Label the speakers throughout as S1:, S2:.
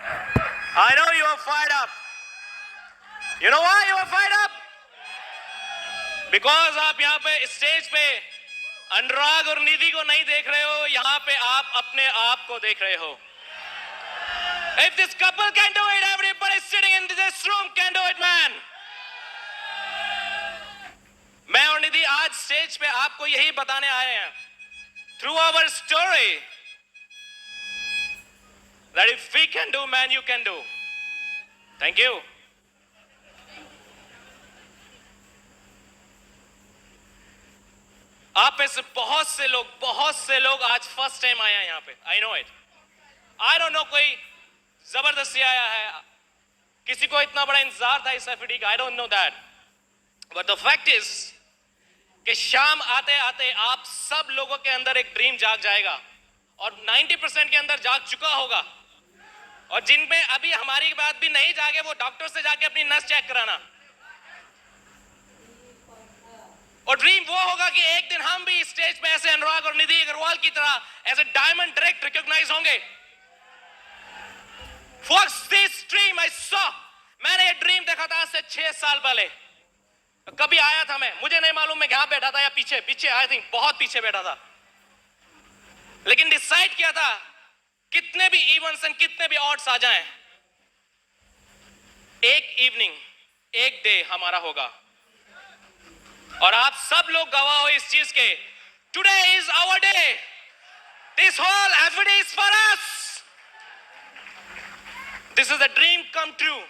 S1: I know you are fired up. You know why you are fired up? Because आप यहाँ पे stage पे अनुराग और निधि को नहीं देख रहे हो, यहाँ पे आप अपने आप को देख रहे हो. If this couple can do it, everybody sitting in this room can do it, man. मैं और निधि आज स्टेज पे आपको यही बताने आए हैं, through our story, that if we can do, man, you can do. Thank you. आप में से बहुत से लोग आज फर्स्ट टाइम आए हैं यहाँ पे. I know it. I don't know कोई जबरदस्ती आया है, किसी को इतना बड़ा इंतजार था इस एफडी का. I don't know that. But the fact is कि शाम आते आते आप सब लोगों के अंदर एक ड्रीम जाग जाएगा और 90% के अंदर जाग चुका होगा. और जिनमें अभी हमारी बात भी नहीं जागे, वो डॉक्टर से जाके अपनी नस चेक कराना. और ड्रीम वो होगा कि एक दिन हम भी स्टेज पे ऐसे अनुराग और निधि अग्रवाल की तरह as a diamond direct recognise होंगे. What's this dream I saw? मैंने ये ड्रीम देखा था आज से 6 साल पहले. कभी आया था मैं, मुझे नहीं मालूम मैं कहां बैठा था या पीछे आई थिंक बहुत पीछे बैठा था. लेकिन डिसाइड किया था कितने भी इवेंट्स एंड कितने भी ऑड्स आ जाएं, एक इवनिंग, एक डे हमारा होगा. और आप सब लोग गवाह हो इस चीज के. Today is our day. This whole FD is for us. This is a dream come true.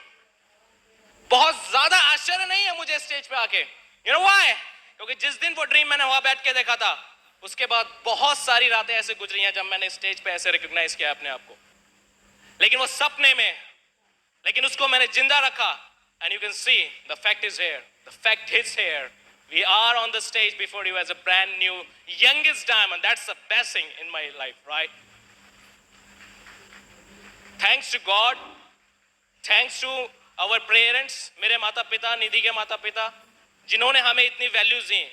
S1: बहुत ज्यादा आश्चर्य नहीं है मुझे स्टेज पे आके. You know why? क्योंकि जिस दिन वो ड्रीम मैंने वहां बैठ के देखा था, उसके बाद बहुत सारी रातें ऐसे गुजरी हैं जब मैंने स्टेज पे ऐसे रिकॉग्नाइज किया अपने आप को. लेकिन वो सपने में, लेकिन उसको मैंने जिंदा रखा. And you can see the fact is here. The fact is here. We are on the stage before you as a brand new youngest diamond. That's the best thing in my life, right? Thanks to God, thanks to our parents, मेरे माता पिता, निधि के माता पिता, जिन्होंने हमें इतनी values the.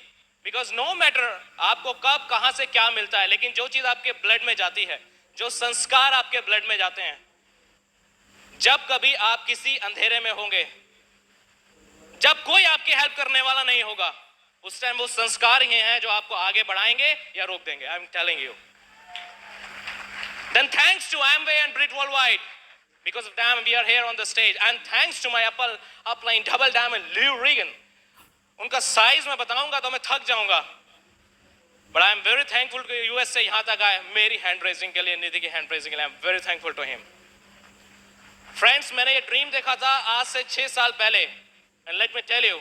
S1: Because no matter आपको कब कहां से क्या मिलता है, लेकिन जो चीज आपके ब्लड में जाती है, जो संस्कार आपके ब्लड में जाते हैं, जब कभी आप किसी अंधेरे में होंगे, जब कोई आपकी हेल्प करने वाला नहीं होगा, उस टाइम वो संस्कार ही हैं जो आपको आगे बढ़ाएंगे या रोक देंगे. आई am telling you. Then thanks to Amway and Brit Worldwide, because of them we are here on the stage, and thanks to my upline double diamond Lou Regan. उनका साइज मैं बताऊंगा तो मैं थक जाऊंगा, but I am very thankful कि US से यहाँ तक आए मेरी हैंड रेजिंग के लिए, निधि की हैंड रेजिंग के लिए. I am very thankful to him. Friends, मैंने ये ड्रीम देखा था आज से 6 साल पहले. And let me tell you,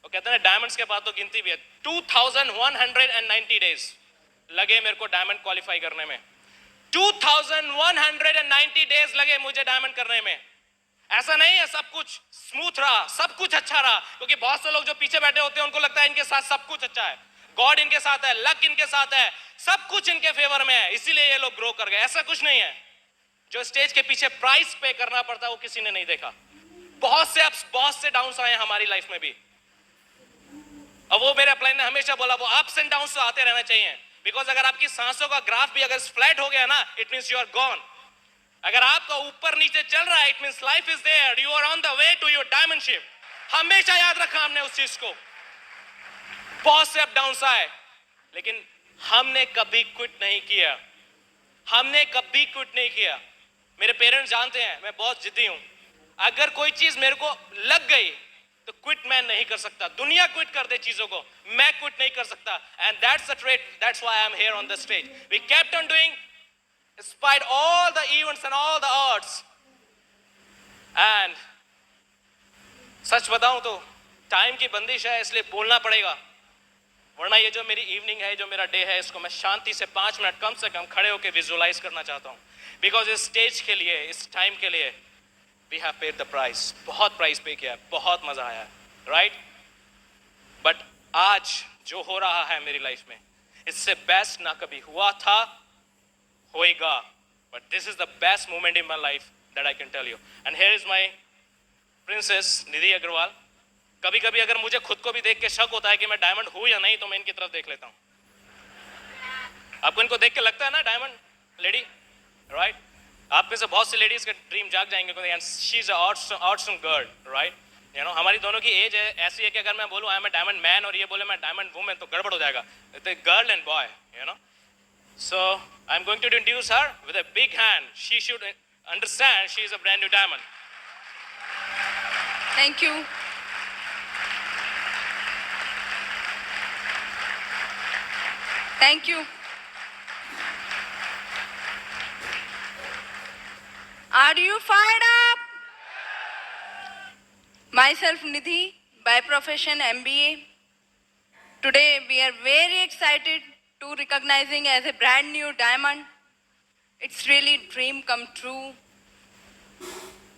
S1: वो कहते हैं डायमंड्स के बाद तो गिनती भी है. 2190 डेज लगे मेरे को डायमंड क्वालिफाई करने में. 2190 डेज लगे मुझे डायमंड करने में. ऐसा नहीं है सब कुछ स्मूथ रहा, सब कुछ अच्छा रहा, क्योंकि बहुत से लोग जो पीछे बैठे होते हैं उनको लगता है इनके साथ सब कुछ अच्छा है, गॉड इनके साथ है, लक इनके साथ है, सब कुछ इनके फेवर में है, इसीलिए ये लोग ग्रो कर गए. ऐसा कुछ नहीं है. जो स्टेज के पीछे प्राइस पे करना पड़ता है वो किसी ने नहीं देखा. बहुत से अप्स, बहुत से डाउन्स आए हमारी लाइफ में भी. अब वो मेरे अपलाइन ने हमेशा बोला वो अप्स एंड डाउन्स तो आते रहना चाहिए. बिकॉज अगर आपकी सांसों का ग्राफ भी अगर फ्लैट हो गया ना, it means you are gone. अगर आपका ऊपर नीचे चल रहा है, it means life is there, you are on the way to your diamond ship. हमेशा याद रखा हमने उस चीज को. बहुत से अप डाउन्स आए, लेकिन हमने कभी क्विट नहीं किया. हमने कभी क्विट नहीं किया. मेरे पेरेंट्स जानते हैं मैं बहुत जिद्दी हूं. अगर कोई चीज मेरे को लग गई तो क्विट मैं नहीं कर सकता. दुनिया क्विट कर दे चीजों को, मैं क्विट नहीं कर सकता. And that's the trait, that's why I am here on the stage. We kept on doing despite all the events and all the odds. And सच बताऊं तो टाइम की बंदिश है, इसलिए बोलना पड़ेगा, वरना ये जो मेरी इवनिंग है, जो मेरा डे है, इसको मैं शांति से 5 मिनट कम से कम खड़े होकर विजुअलाइज करना चाहता हूं. बिकॉज इस स्टेज के लिए, इस टाइम के लिए we have paid the price. बहुत प्राइस पे किया, बहुत मजा आया, राइट? बट आज जो हो रहा है मेरी लाइफ में, इससे बेस्ट ना कभी हुआ था, होएगा. But this is the best moment in my life that I can tell you. And here is my princess Nidhi Agarwal. कभी कभी अगर मुझे खुद को भी देख के शक होता है कि मैं डायमंड हूं या नहीं, तो मैं इनकी तरफ देख लेता हूं. आपको इनको देख के लगता है ना डायमंड लेडी, राइट? आप में से बहुत सी लेडीज का ड्रीम जाग जाएंगे क्योंकि she is awesome girl, right? You know, हमारी दोनों की एज है ऐसी है कि अगर मैं बोलूँ I am a diamond man और ये बोले मैं डायमंड वुमेन तो गड़बड़ हो जाएगा. Girl and boy, you know. So I'm going to introduce her with a big hand. She should understand she is a brand new diamond.
S2: Thank you. Thank you. Are you fired up? Myself Nidhi, by profession MBA. Today we are very excited to recognizing as a brand new diamond. It's really dream come true.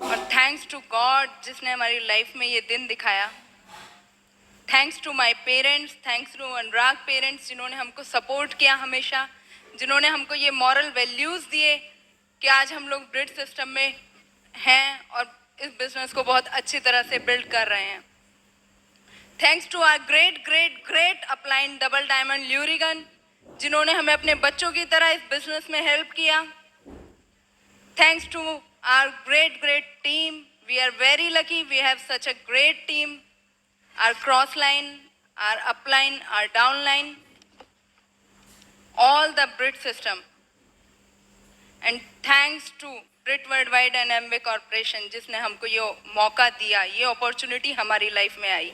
S2: और thanks to God जिसने हमारी life में ये दिन दिखाया. Thanks to my parents, thanks to Anurag parents जिन्होंने हमको support किया हमेशा, जिन्होंने हमको ये मॉरल वैल्यूज़ दिए कि आज हम लोग ब्रिड सिस्टम में हैं और इस बिजनेस को बहुत अच्छी तरह से बिल्ड कर रहे हैं. Thanks to our great great great upline double diamond ल्यूरिगन जिन्होंने हमें अपने बच्चों की तरह इस बिजनेस में हेल्प किया. Thanks to our great team. We are very lucky we have such a great team. Our cross line, our upline, our downline, all the Brit system. And thanks to Brit Worldwide and Amway Corporation जिसने हमको ये मौका दिया, ये opportunity हमारी life में आई.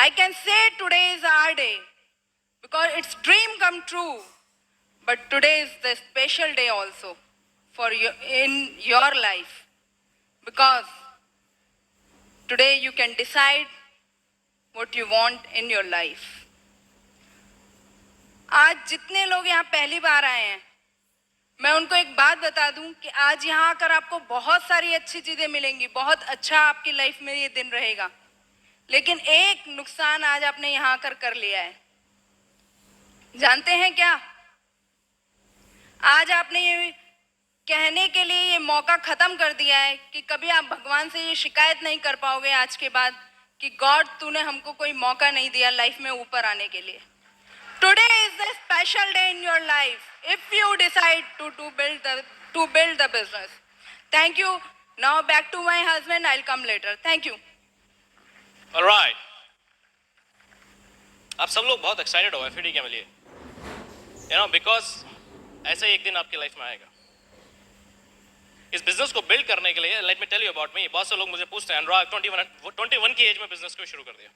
S2: I can say today is our day because it's dream come true. But today is the special day also for you in your life because today you can decide what you want in your life. आज जितने लोग यहाँ पहली बार आए हैं मैं उनको एक बात बता दूं कि आज यहाँ आकर आपको बहुत सारी अच्छी चीजें मिलेंगी, बहुत अच्छा आपकी लाइफ में ये दिन रहेगा. लेकिन एक नुकसान आज आपने यहाँ आकर कर लिया है. जानते हैं क्या? आज आपने ये कहने के लिए ये मौका खत्म कर दिया है कि कभी आप भगवान से ये शिकायत नहीं कर पाओगे आज के बाद कि गॉड तूने हमको कोई मौका नहीं दिया लाइफ में ऊपर आने के लिए. Today is the special day in your life if you decide to build the business. Thank you. Now back to my husband, I will come later. Thank you.
S1: Alright, आप सब लोग बहुत एक्साइटेड हो एफईडी के लिए, you know, because ऐसे एक दिन आपकी लाइफ में आएगा. इस बिजनेस को बिल्ड करने के लिए let me tell you about me. बहुत से लोग मुझे पूछते हैं अनुराग 21 की एज में बिजनेस क्यों शुरू कर दिया?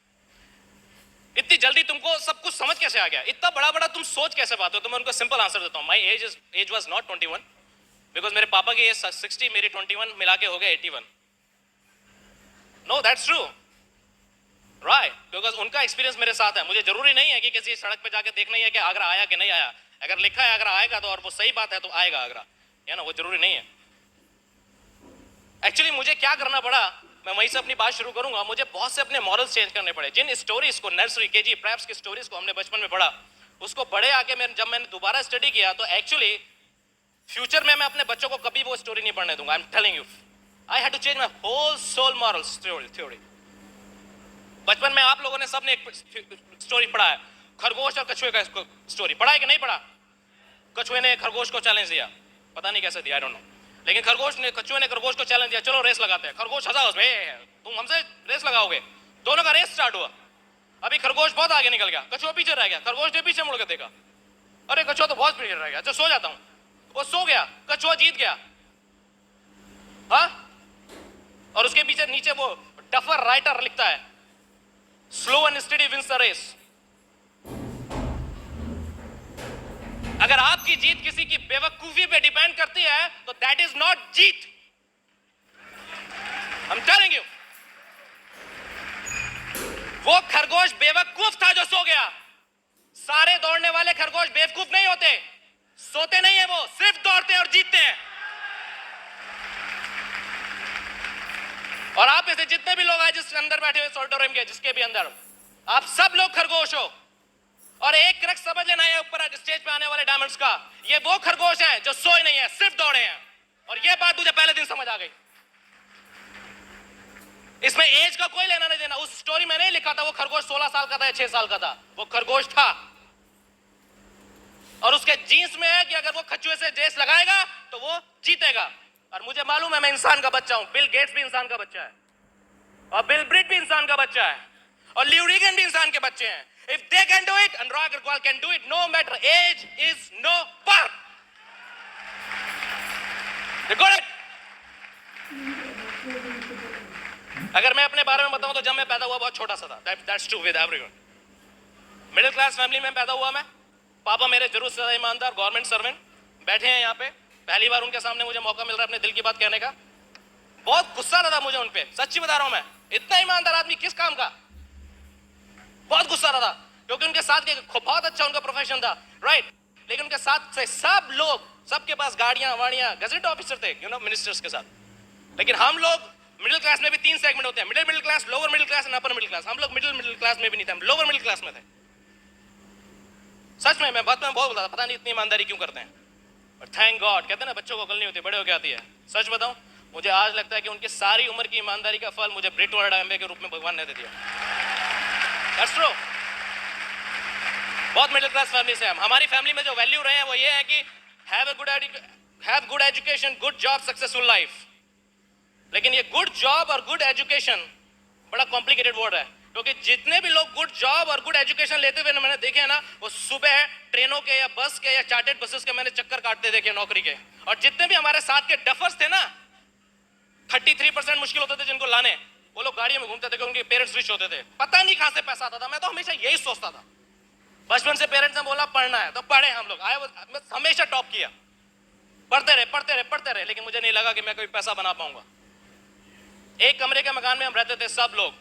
S1: इतनी जल्दी तुमको सब कुछ समझ कैसे आ गया? इतना बड़ा बड़ा तुम सोच कैसे पाते हो? तो मैं उनको सिंपल आंसर देता हूं. My age was not 21 because मेरे पापा की एज 60, मेरी 21 मिला के हो गया 81. No, that's true, right? Because उनका एक्सपीरियंस मेरे साथ है. मुझे जरूरी नहीं है कि किसी सड़क पे जाके देखना ही है कि आगरा आया कि नहीं आया. अगर लिखा है आगरा आएगा तो और वो सही बात है तो आएगा आगरा, है ना? वो जरूरी नहीं है. एक्चुअली मुझे क्या करना पड़ा, मैं वहीं से अपनी बात शुरू करूंगा. मुझे बहुत से अपने मॉरल्स चेंज करने पड़े. जिन स्टोरीज को नर्सरी केजी प्रेप्स की स्टोरीज को हमने बचपन में पढ़ा, उसको बड़े आके जब मैंने दोबारा स्टडी किया तो एक्चुअली फ्यूचर में मैं अपने बच्चों को कभी वो स्टोरी नहीं पढ़ने दूंगा. I am telling you, I had to change my whole soul morals theory. बचपन में आप लोगों ने सबने एक स्टोरी पढ़ा है, खरगोश और कछुए का स्टोरी. पढ़ा है कि नहीं पढ़ा? कछुए ने खरगोश को चैलेंज दिया, पता नहीं कैसे दिया, आई डोंट नो, लेकिन कछुए ने खरगोश को चैलेंज दिया, चलो रेस लगाते हैं. खरगोश हंसा उसमें, तुम हमसे रेस लगाओगे? दोनों का रेस स्टार्ट हुआ. अभी खरगोश बहुत आगे निकल गया, कछुआ पीछे रह गया. खरगोश ने पीछे मुड़ के देखा, अरे कछुआ तो बहुत पीछे रह गया, तो सो जाता हूं. वो सो गया, कछुआ जीत गया. हाँ, और उसके पीछे नीचे वो डफर राइटर लिखता है, slow and study wins the race. अगर आपकी जीत किसी की बेवकूफी पे डिपेंड करती है तो that is not Jeet. I am telling you, वो खरगोश बेवकूफ था जो सो गया. सारे दौड़ने वाले खरगोश बेवकूफ नहीं होते, सोते नहीं है, वो सिर्फ दौड़ते हैं और जीतते हैं. और आप में से जितने भी लोग आज जिस अंदर बैठे हुए ऑडिटोरियम के, जिसके भी अंदर, आप सब लोग खरगोश हो. और एक क्रक्स समझ लेना है ऊपर स्टेज पे आने वाले डायमंड्स का, ये वो खरगोश हैं जो सोए नहीं है, सिर्फ दौड़े हैं. और ये बात मुझे पहले दिन समझ आ गई. इसमें एज का कोई लेना नहीं देना. उस स्टोरी में नहीं लिखा था वो खरगोश 16 साल का था या 6 साल का था, वो खरगोश था. और उसके जीन्स में है कि अगर वो खचुए से रेस लगाएगा तो वो जीतेगा। और मुझे मालूम है मैं इंसान का बच्चा हूं, बिल गेट्स भी इंसान का बच्चा है, और बिल ब्रिट भी इंसान का बच्चा है, और ल्यू रीगन भी इंसान के बच्चे हैं। If they can do it, Anurag Agarwal can do it, no matter age is no bar. अगर मैं अपने बारे में बताऊं तो जब मैं पैदा हुआ बहुत छोटा सा था, that's true with everyone. Middle class family में पैदा हुआ मैं, पापा मेरे जरूर से ज्यादा ईमानदार गवर्नमेंट सर्वेंट, बैठे हैं यहाँ पे, पहली बार उनके सामने मुझे मौका मिल रहा है अपने दिल की बात कहने का। बहुत गुस्सा आता था मुझे उन पे, सच्ची बता रहा हूं मैं, इतना ईमानदार आदमी किस काम का, बहुत गुस्सा आता था, क्योंकि उनके साथ बहुत अच्छा उनका प्रोफेशन था, राइट। लेकिन उनके साथ से सब लोग, सबके पास गाड़ियां वाड़ियां, गजेट ऑफिसर थे, यू नो, मिनिस्टर्स के साथ। लेकिन हम लोग मिडिल क्लास में भी 3 सेगमेंट होते हैं, middle class, lower middle class and upper middle class. हम लोग मिडिल क्लास में भी नहीं थे, हम लोअर मिडिल क्लास में थे। सच में मैं बात में बहुत बोलता था, पता नहीं इतनी ईमानदारी क्यों करते हैं, और थैंक गॉड, कहते हैं ना बच्चों को अकल नहीं होती, बड़े होके आती है। सच बताऊं, मुझे आज लगता है कि उनकी सारी उम्र की ईमानदारी का फल मुझे ब्रिट वर्ल्ड के रूप में भगवान ने दे दिया। That's true। बहुत मिडिल क्लास फैमिली से हम, हमारी फैमिली में जो वैल्यू रहे हैं वो ये है कि have good education, good job, successful life. लेकिन ये गुड जॉब और गुड एजुकेशन बड़ा कॉम्प्लिकेटेड वर्ड है, क्योंकि जितने भी लोग गुड जॉब और गुड एजुकेशन लेते हुए मैंने देखे हैं ना, वो सुबह ट्रेनों के या बस के या चार्टर्ड बसेस के मैंने चक्कर काटते देखे नौकरी के। और जितने भी हमारे साथ के डफर्स थे ना, 33% मुश्किल होते थे जिनको लाने, वो लोग गाड़ियों में घूमते थे क्योंकि उनके पेरेंट्स रिच होते थे, पता नहीं कहां से पैसा आता था। मैं तो हमेशा यही सोचता था, बचपन से पेरेंट्स ने बोला पढ़ना है तो पढ़े हम लोग, मैं हमेशा टॉप किया, पढ़ते रहे, लेकिन मुझे नहीं लगा कि मैं कोई पैसा बना पाऊंगा। एक कमरे के मकान में हम रहते थे सब लोग,